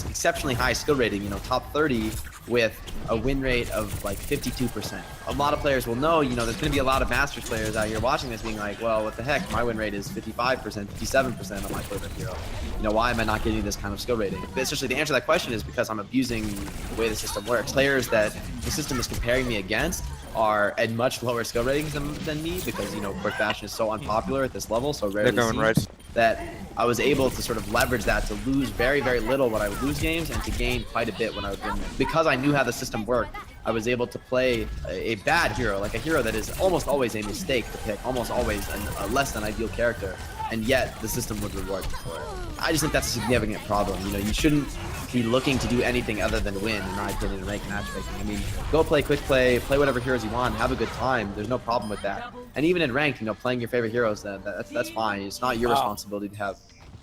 exceptionally high skill rating, you know, top 30 with a win rate of like 52%. A lot of players will know, you know, there's going to be a lot of Masters players out here watching this being like, well, what the heck, my win rate is 55%, 57% on my favorite hero. You know, why am I not getting this kind of skill rating? But essentially, the answer to that question is because I'm abusing the way the system works. Players that the system is comparing me against are at much lower skill ratings than me because, you know, Quick Fashion is so unpopular at this level, so rarely seen, right. that I was able to sort of leverage that to lose very, very little when I would lose games and to gain quite a bit when I would win them. Because I knew how the system worked, I was able to play a bad hero, like a hero that is almost always a mistake to pick, almost always a less than ideal character, and yet the system would reward you for it. I just think that's a significant problem. You know, you shouldn't be looking to do anything other than win, in my opinion, in ranked matchmaking. I mean, go play quick play whatever heroes you want, have a good time. There's no problem with that. And even in ranked, you know, playing your favorite heroes, that's fine. It's not your responsibility to have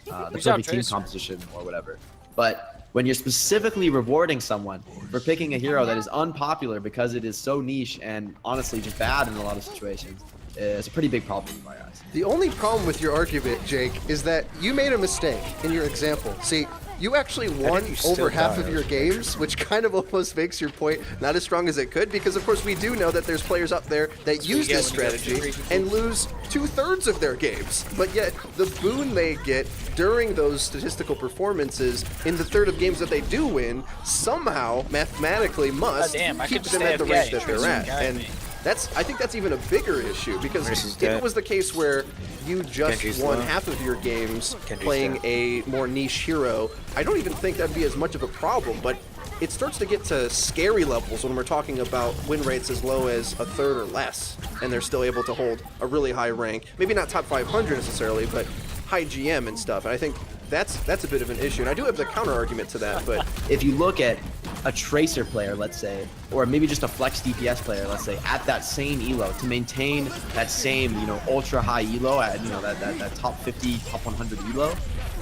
the perfect team composition or whatever. But when you're specifically rewarding someone for picking a hero that is unpopular because it is so niche and honestly just bad in a lot of situations, it's a pretty big problem in my eyes. The only problem with your argument, Jake, is that you made a mistake in your example. See, you actually won over half of your games, which kind of almost makes your point not as strong as it could, because of course we do know that there's players out there that use this strategy and lose 2/3 of their games. But yet, the boon they get during those statistical performances in the third of games that they do win, somehow, mathematically must keep them at the rate that they're at. And I think that's even a bigger issue, because if it was the case where you just won half of your games playing a more niche hero, I don't even think that'd be as much of a problem. But it starts to get to scary levels when we're talking about win rates as low as a third or less, and they're still able to hold a really high rank. Maybe not top 500 necessarily, but high GM and stuff. And I think that's a bit of an issue. And I do have the counter argument to that, but if you look at a Tracer player, let's say, or maybe just a flex DPS player, let's say, at that same elo, to maintain that same, you know, ultra high elo at, you know, that top 50, top 100 elo,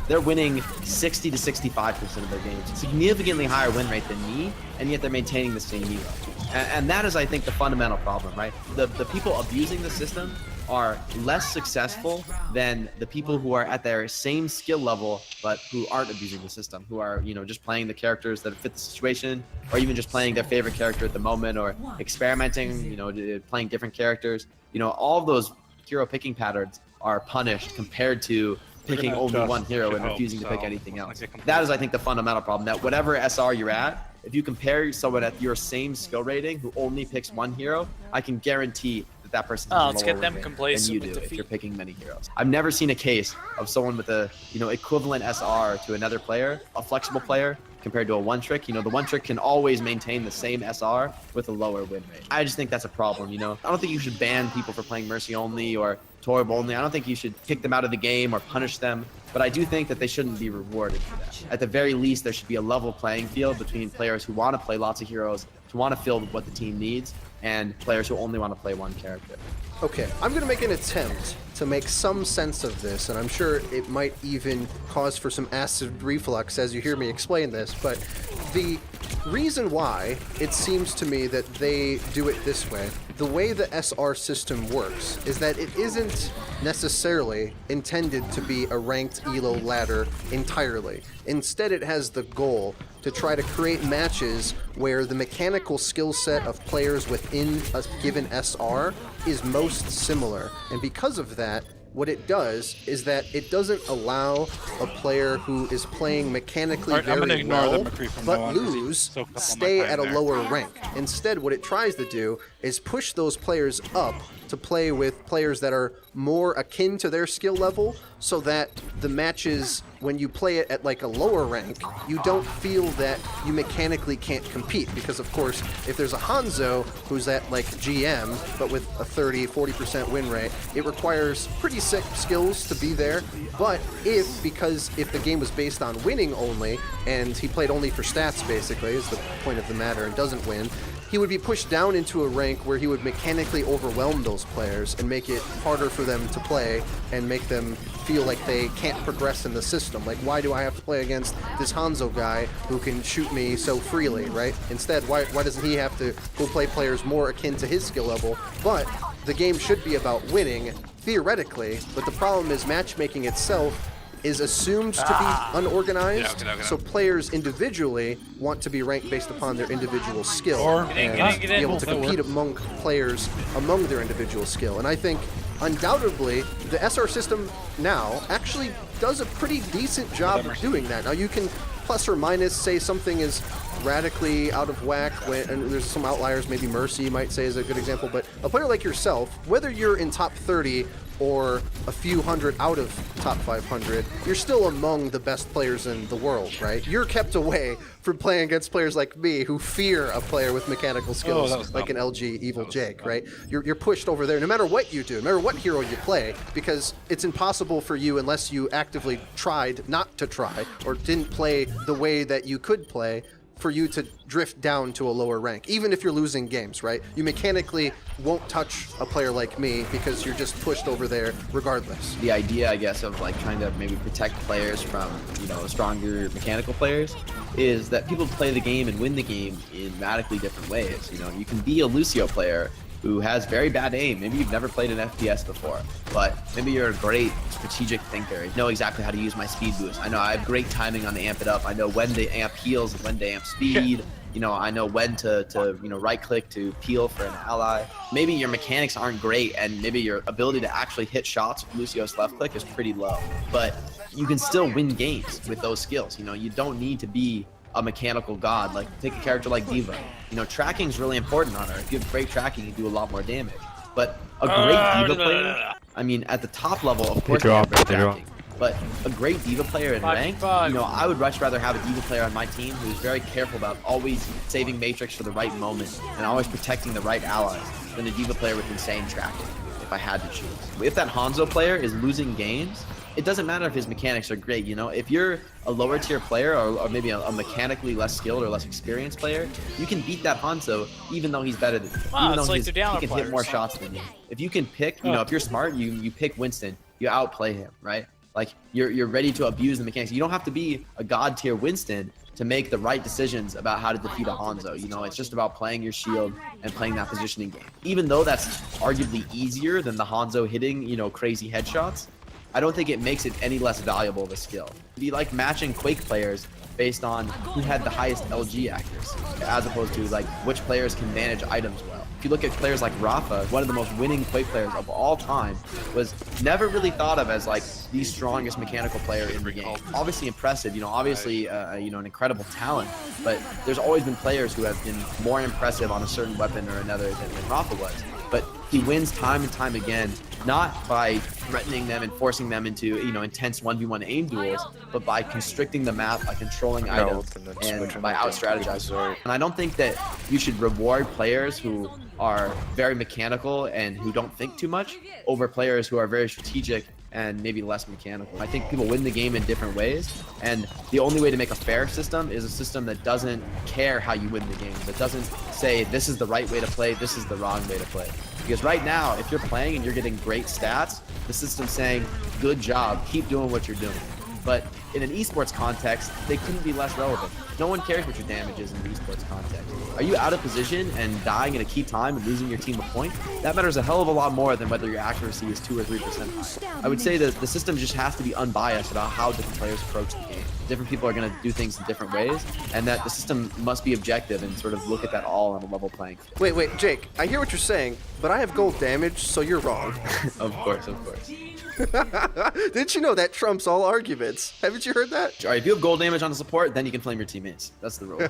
they're winning 60 to 65% of their games. Significantly higher win rate than me, and yet they're maintaining the same elo. And that is, I think, the fundamental problem, right? The people abusing the system are less successful than the people who are at their same skill level but who aren't abusing the system, who are, you know, just playing the characters that fit the situation, or even just playing their favorite character at the moment, or experimenting, you know, playing different characters. You know, all of those hero picking patterns are punished compared to picking only one hero and refusing to pick anything else. That is, I think, the fundamental problem, that whatever SR you're at, if you compare someone at your same skill rating who only picks one hero, I can guarantee that person's let's get them than complacent you do if you're picking many heroes. I've never seen a case of someone with a, you know, equivalent SR to another player, a flexible player, compared to a one trick. You know, the one trick can always maintain the same SR with a lower win rate. I just think that's a problem, you know. I don't think you should ban people for playing Mercy only or Torb only. I don't think you should kick them out of the game or punish them, but I do think that they shouldn't be rewarded for that. At the very least, there should be a level playing field between players who want to play lots of heroes, who want to fill what the team needs, and players who only want to play one character. Okay, I'm going to make an attempt to make some sense of this, and I'm sure it might even cause for some acid reflux as you hear me explain this, but the reason why it seems to me that they do it this way, the way the SR system works, is that it isn't necessarily intended to be a ranked elo ladder entirely. Instead, it has the goal to try to create matches where the mechanical skill set of players within a given SR is most similar. And because of that, what it does is that it doesn't allow a player who is playing mechanically very well but lose stay at a lower rank. Instead, what it tries to do is push those players up to play with players that are more akin to their skill level, so that the matches, when you play it at like a lower rank, you don't feel that you mechanically can't compete. Because of course, if there's a Hanzo who's at like GM, but with a 30-40% win rate, it requires pretty sick skills to be there. But if the game was based on winning only, and he played only for stats basically, is the point of the matter, and doesn't win, he would be pushed down into a rank where he would mechanically overwhelm those players and make it harder for them to play and make them feel like they can't progress in the system. Like, why do I have to play against this Hanzo guy who can shoot me so freely, right? Instead, why doesn't he have to go play players more akin to his skill level? But the game should be about winning, theoretically, but the problem is matchmaking itself is assumed to be unorganized, so players individually want to be ranked based upon their individual skill and be able to compete among players among their individual skill. And I think undoubtedly the SR system now actually does a pretty decent job of doing that. Now you can plus or minus say something is radically out of whack, and there's some outliers, maybe Mercy you might say is a good example, but a player like yourself, whether you're in top 30 or a few hundred out of top 500, you're still among the best players in the world, right? You're kept away from playing against players like me who fear a player with mechanical skills like an LG Evil Jake, right? You're pushed over there no matter what you do, no matter what hero you play, because it's impossible for you unless you actively tried not to try or didn't play the way that you could play for you to drift down to a lower rank, even if you're losing games, right? You mechanically won't touch a player like me because you're just pushed over there regardless. The idea, I guess, of like trying to maybe protect players from, you know, stronger mechanical players is that people play the game and win the game in radically different ways. You know, you can be a Lucio player who has very bad aim. Maybe you've never played an FPS before, but maybe you're a great strategic thinker. You know exactly how to use my speed boost. I know I have great timing on the amp it up. I know when to amp heals and when to amp speed. You know, I know when to you know, right click to peel for an ally. Maybe your mechanics aren't great and maybe your ability to actually hit shots with Lucio's left click is pretty low, but you can still win games with those skills. You know, you don't need to be a mechanical god. Like, take a character like D.Va. You know, tracking is really important on her. If you have great tracking, you do a lot more damage. But a great D.Va player, I mean, at the top level, of course, they have great tracking. But a great D.Va player in ranked, you know, I would much rather have a D.Va player on my team who's very careful about always saving Matrix for the right moment and always protecting the right allies than a D.Va player with insane tracking, if I had to choose. If that Hanzo player is losing games, it doesn't matter if his mechanics are great. You know, if you're a lower tier player or maybe a mechanically less skilled or less experienced player, you can beat that Hanzo even though he's better than you. Even though he can hit more shots than you. If you can pick, you know, if you're smart, you pick Winston, you outplay him, right? Like, you're ready to abuse the mechanics. You don't have to be a god tier Winston to make the right decisions about how to defeat a Hanzo. You know, it's just about playing your shield and playing that positioning game. Even though that's arguably easier than the Hanzo hitting, you know, crazy headshots, I don't think it makes it any less valuable of a skill. It'd be like matching Quake players based on who had the highest LG accuracy, as opposed to like which players can manage items well. If you look at players like Rafa, one of the most winning Quake players of all time, was never really thought of as like the strongest mechanical player in the game. Obviously impressive, you know, obviously you know, an incredible talent, but there's always been players who have been more impressive on a certain weapon or another than Rafa was. But he wins time and time again, not by threatening them and forcing them into, you know, intense 1v1 aim duels, but by constricting the map, by controlling items, and by out-strategizing. And I don't think that you should reward players who are very mechanical and who don't think too much over players who are very strategic and maybe less mechanical. I think people win the game in different ways, and the only way to make a fair system is a system that doesn't care how you win the game, that doesn't say this is the right way to play, this is the wrong way to play. Because right now, if you're playing and you're getting great stats, the system's saying, good job, keep doing what you're doing. But in an esports context, they couldn't be less relevant. No one cares what your damage is in an esports context. Are you out of position and dying in a key time and losing your team a point? That matters a hell of a lot more than whether your accuracy is 2 or 3% high. I would say that the system just has to be unbiased about how different players approach the game. Different people are going to do things in different ways, and that the system must be objective and sort of look at that all on a level playing field. Wait, Jake, I hear what you're saying, but I have gold damage, so you're wrong. Of course, of course. Didn't you know that trumps all arguments? Haven't you heard that? All right, if you have gold damage on the support, then you can flame your teammates. That's the rule.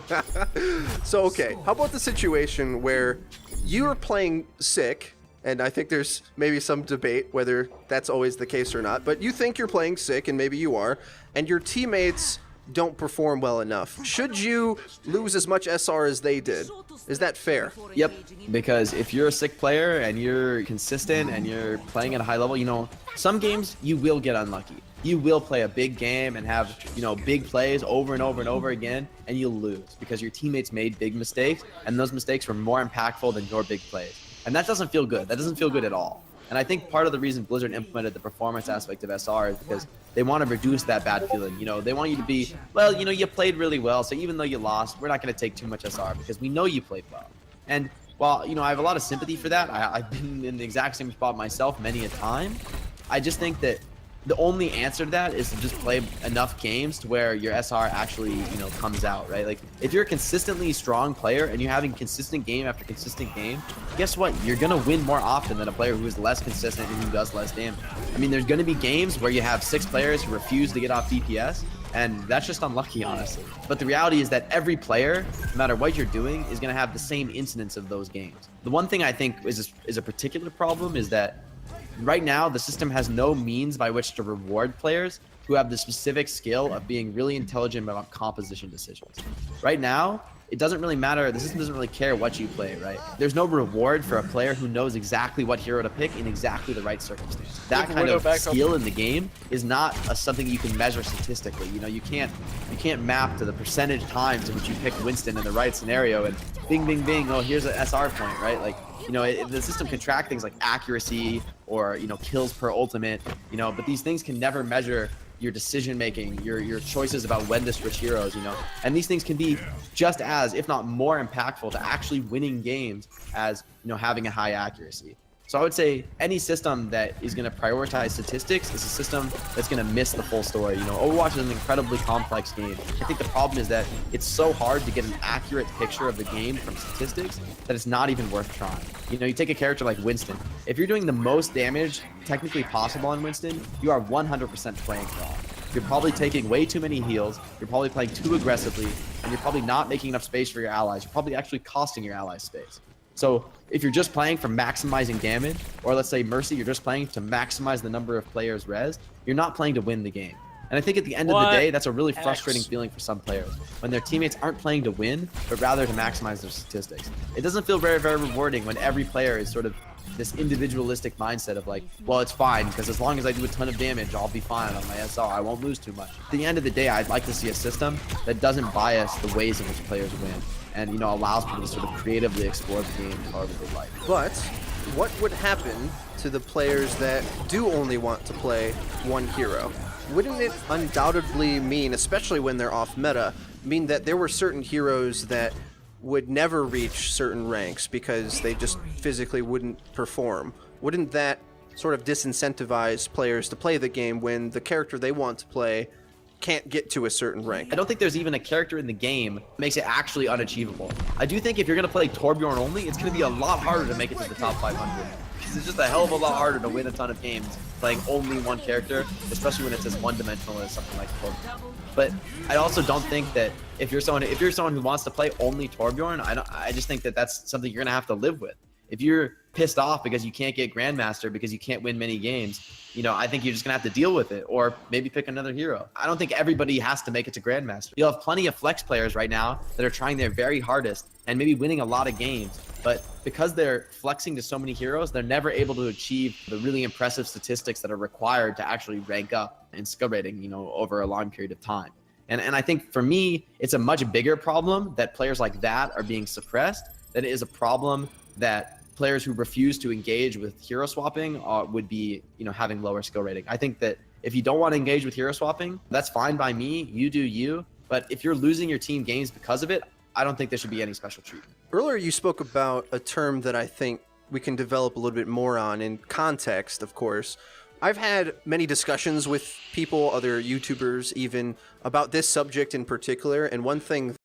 So, okay, how about the situation where you are playing sick, and I think there's maybe some debate whether that's always the case or not, but you think you're playing sick, and maybe you are, and your teammates don't perform well enough. Should you lose as much SR as they did? Is that fair? Yep, because if you're a sick player and you're consistent and you're playing at a high level, you know, some games you will get unlucky. You will play a big game and have, you know, big plays over and over and over again, and you'll lose because your teammates made big mistakes, and those mistakes were more impactful than your big plays. And that doesn't feel good. That doesn't feel good at all. And I think part of the reason Blizzard implemented the performance aspect of SR is because they want to reduce that bad feeling. You know, they want you to be, well, you know, you played really well, so even though you lost, we're not going to take too much SR because we know you played well. And while, you know, I have a lot of sympathy for that, I've been in the exact same spot myself many a time. I just think that the only answer to that is to just play enough games to where your SR actually, comes out, right? Like, if you're a consistently strong player and you're having consistent game after consistent game, guess what? You're going to win more often than a player who is less consistent and who does less damage. I mean, there's going to be games where you have 6 players who refuse to get off DPS, and that's just unlucky, honestly. But the reality is that every player, no matter what you're doing, is going to have the same incidence of those games. The one thing I think is a particular problem is that right now, the system has no means by which to reward players who have the specific skill of being really intelligent about composition decisions. Right now, it doesn't really matter. The system doesn't really care what you play, right? There's no reward for a player who knows exactly what hero to pick in exactly the right circumstance. That kind of skill in the game is not something you can measure statistically. You can't map to the percentage times in which you pick Winston in the right scenario and bing, bing, bing. Oh, here's an SR point, right? Like, the system can track things like accuracy or, kills per ultimate, but these things can never measure your decision making, your choices about when to switch heroes, and these things can be just as, if not more impactful to actually winning games as, having a high accuracy. So I would say any system that is going to prioritize statistics is a system that's going to miss the full story. Overwatch is an incredibly complex game. I think the problem is that it's so hard to get an accurate picture of the game from statistics that it's not even worth trying. You take a character like Winston. If you're doing the most damage technically possible on Winston, you are 100% playing wrong. You're probably taking way too many heals, you're probably playing too aggressively, and you're probably not making enough space for your allies. You're probably actually costing your allies space. So if you're just playing for maximizing damage, or let's say Mercy, you're just playing to maximize the number of players res, you're not playing to win the game. And I think at the end of the day, that's a really frustrating feeling for some players when their teammates aren't playing to win, but rather to maximize their statistics. It doesn't feel very, very rewarding when every player is sort of this individualistic mindset of like, well, it's fine because as long as I do a ton of damage, I'll be fine on my SR. I won't lose too much. At the end of the day, I'd like to see a system that doesn't bias the ways in which players win and, allows people to sort of creatively explore the game however they like. But what would happen to the players that do only want to play one hero? Wouldn't it undoubtedly mean, especially when they're off meta, mean that there were certain heroes that would never reach certain ranks because they just physically wouldn't perform? Wouldn't that sort of disincentivize players to play the game when the character they want to play can't get to a certain rank? I don't think there's even a character in the game that makes it actually unachievable. I do think if you're going to play Torbjorn only, it's going to be a lot harder to make it to the top 500. Because it's just a hell of a lot harder to win a ton of games playing only one character, especially when it's as one-dimensional as something like Torbjorn. But I also don't think that if you're someone who wants to play only Torbjorn, I just think that that's something you're going to have to live with. If you're pissed off because you can't get Grandmaster because you can't win many games, I think you're just gonna have to deal with it, or maybe pick another hero. I don't think everybody has to make it to Grandmaster. You'll have plenty of flex players right now that are trying their very hardest and maybe winning a lot of games, but because they're flexing to so many heroes, they're never able to achieve the really impressive statistics that are required to actually rank up in skill rating, over a long period of time. And I think for me, it's a much bigger problem that players like that are being suppressed than it is a problem that players who refuse to engage with hero swapping would be, having lower skill rating. I think that if you don't want to engage with hero swapping, that's fine by me. You do you. But if you're losing your team games because of it, I don't think there should be any special treatment. Earlier, you spoke about a term that I think we can develop a little bit more on in context, of course. I've had many discussions with people, other YouTubers even, about this subject in particular, and one thing